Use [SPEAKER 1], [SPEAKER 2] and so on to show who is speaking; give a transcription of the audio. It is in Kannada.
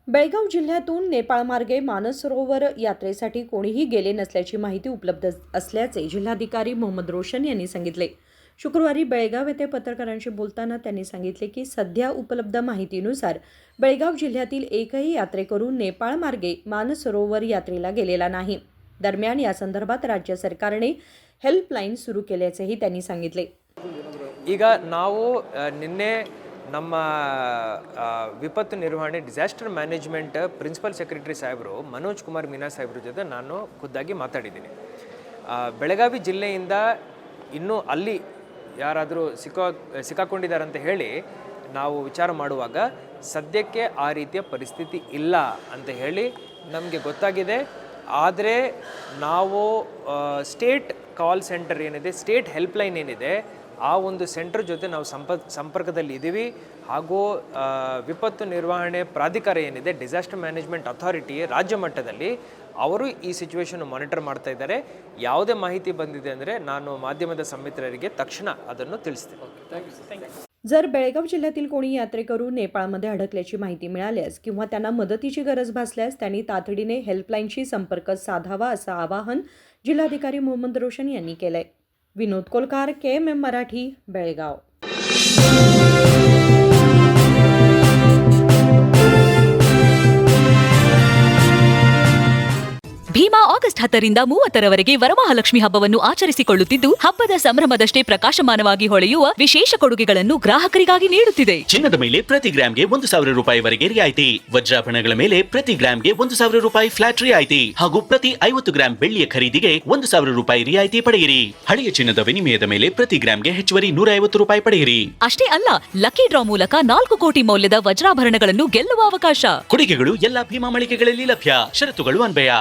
[SPEAKER 1] बेळगाव जिल्ह्यातून नेपाळमार्गे मानसरोवर यात्रेसाठी कोणीही गेले नसल्याची माहिती उपलब्ध असल्याचे जिल्हाधिकारी मोहम्मद रोशन यांनी सांगितले। शुक्रवारी बेळगाव येथे पत्रकारांशी बोलताना त्यांनी सांगितले की सध्या उपलब्ध माहितीनुसार बेळगाव जिल्ह्यातील एकही यात्रेकरू नेपाळमार्गे मानसरोवर यात्रेला गेलेला नाही। दरम्यान या संदर्भात राज्य सरकारने हेल्पलाइन सुरू केल्याचेही त्यांनी सांगितले।
[SPEAKER 2] ಈಗ ನಾವು ನಿನ್ನೆ ನಮ್ಮ ವಿಪತ್ತು ನಿರ್ವಹಣೆ ಡಿಸಾಸ್ಟರ್ ಮ್ಯಾನೇಜ್ಮೆಂಟ್ ಪ್ರಿನ್ಸಿಪಲ್ ಸೆಕ್ರೆಟರಿ ಸಾಹೇಬರು ಮನೋಜ್ ಕುಮಾರ್ ಮೀನಾ ಸಾಹೇಬ್ರ ಜೊತೆ ನಾನು ಖುದ್ದಾಗಿ ಮಾತಾಡಿದ್ದೀನಿ। ಬೆಳಗಾವಿ ಜಿಲ್ಲೆಯಿಂದ ಇನ್ನೂ ಅಲ್ಲಿ ಯಾರಾದರೂ ಸಿಕ್ಕಾಕೊಂಡಿದ್ದಾರೆ ಅಂತ ಹೇಳಿ ನಾವು ವಿಚಾರ ಮಾಡುವಾಗ ಸದ್ಯಕ್ಕೆ ಆ ರೀತಿಯ ಪರಿಸ್ಥಿತಿ ಇಲ್ಲ ಅಂತ ಹೇಳಿ ನಮಗೆ ಗೊತ್ತಾಗಿದೆ। ಆದರೆ ನಾವು ಸ್ಟೇಟ್ ಕಾಲ್ ಸೆಂಟರ್ ಏನಿದೆ, ಸ್ಟೇಟ್ ಹೆಲ್ಪ್ಲೈನ್ ಏನಿದೆ, ಆ ಒಂದು ಸೆಂಟರ್ ಜೊತೆ ನಾವು ಸಂಪರ್ಕದಲ್ಲಿ ಇದ್ದೀವಿ। ಹಾಗೂ ವಿಪತ್ತು ನಿರ್ವಹಣೆ ಪ್ರಾಧಿಕಾರ ಏನಿದೆ, ಡಿಸಾಸ್ಟರ್ ಮ್ಯಾನೇಜ್ಮೆಂಟ್ ಅಥಾರಿಟಿ ರಾಜ್ಯ ಮಟ್ಟದಲ್ಲಿ ಅವರು ಈ ಸಿಚುವೇಶನ್ ಮಾನಿಟರ್ ಮಾಡ್ತಾ ಇದ್ದಾರೆ। ಯಾವುದೇ ಮಾಹಿತಿ ಬಂದಿದೆ ಅಂದರೆ ನಾನು ಮಾಧ್ಯಮದ ಸಂಮಿತ್ರರಿಗೆ ತಕ್ಷಣ ಅದನ್ನು ತಿಳಿಸ್ತೀನಿ।
[SPEAKER 1] जर बेळगाव जिल्ह्यातील कोणी यात्रेकरू नेपाळमध्ये अडकल्याची माहिती मिळाल्यास किंवा त्यांना मदतीची गरज भासल्यास त्यांनी तातडीने हेल्पलाईनशी संपर्क साधावा असं आवाहन जिल्हाधिकारी मोहम्मद रोशन यांनी केलंय। विनोद कोलकार, KMM मराठी, बेळगाव।
[SPEAKER 3] ಭೀಮಾ ಆಗಸ್ಟ್ 10ರಿಂದ 30ರವರೆಗೆ ವರಮಹಾಲಕ್ಷ್ಮಿ ಹಬ್ಬವನ್ನು ಆಚರಿಸಿಕೊಳ್ಳುತ್ತಿದ್ದು, ಹಬ್ಬದ ಸಂಭ್ರಮದಷ್ಟೇ ಪ್ರಕಾಶಮಾನವಾಗಿ ಹೊಳೆಯುವ ವಿಶೇಷ ಕೊಡುಗೆಗಳನ್ನು ಗ್ರಾಹಕರಿಗಾಗಿ ನೀಡುತ್ತಿದೆ।
[SPEAKER 4] ಚಿನ್ನದ ಮೇಲೆ ಪ್ರತಿ ಗ್ರಾಮ್ಗೆ 1,000 ರೂಪಾಯಿವರೆಗೆ ರಿಯಾಯಿತಿ, ವಜ್ರಾಭರಣಗಳ ಮೇಲೆ ಪ್ರತಿ ಗ್ರಾಮ್ಗೆ 1,000 ರೂಪಾಯಿ ಫ್ಲಾಟ್ ರಿಯಾಯಿತಿ ಹಾಗೂ ಪ್ರತಿ 50 ಗ್ರಾಂ ಬೆಳ್ಳಿಯ ಖರೀದಿಗೆ 1,000 ರೂಪಾಯಿ ರಿಯಾಯಿತಿ ಪಡೆಯಿರಿ। ಹಳೆಯ ಚಿನ್ನದ ವಿನಿಮಯದ ಮೇಲೆ ಪ್ರತಿ ಗ್ರಾಮ್ಗೆ ಹೆಚ್ಚುವರಿ 150 ರೂಪಾಯಿ ಪಡೆಯಿರಿ।
[SPEAKER 3] ಅಷ್ಟೇ ಅಲ್ಲ, ಲಕ್ಕಿ ಡ್ರಾ ಮೂಲಕ 4 ಕೋಟಿ ಮೌಲ್ಯದ ವಜ್ರಾಭರಣಗಳನ್ನು ಗೆಲ್ಲುವ ಅವಕಾಶ।
[SPEAKER 4] ಕೊಡುಗೆಗಳು ಎಲ್ಲ ಭೀಮಾ ಮಳಿಗೆಗಳಲ್ಲಿ ಲಭ್ಯ, ಷರತ್ತುಗಳು ಅನ್ವಯ।